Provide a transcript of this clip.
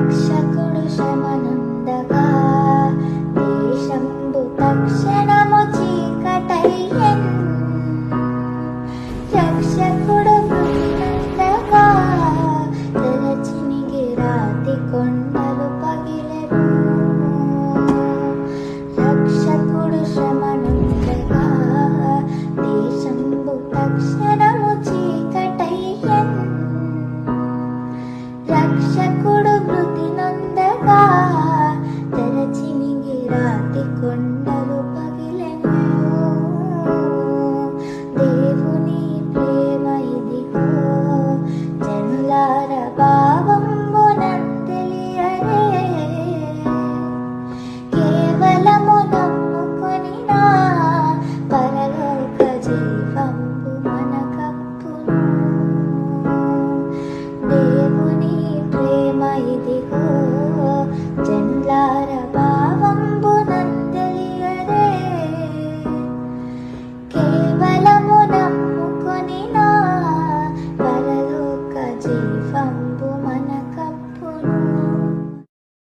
రక్షకుడు శమనందగా దేశంబు తక్షణము చీకటయ్యెన్. రక్షకుడు మృతినందగా తెరచినిగి రాతి కొండలు పగిలెను. రక్షకుడు శమనందగా దేశంబు తక్షణము చీకటయ్యెన్. రక్షకుడు మృతి నొందగా తెరచినిగి రాతి కొండలు పగిలెను. దేవుని ప్రేమ ఇదిగో జనులార భావంబునంతెలియరే. కేవలము నమ్ముకొనినా పరలోక జీవంబు మనకప్పును. దేవుని ప్రేమ ఇది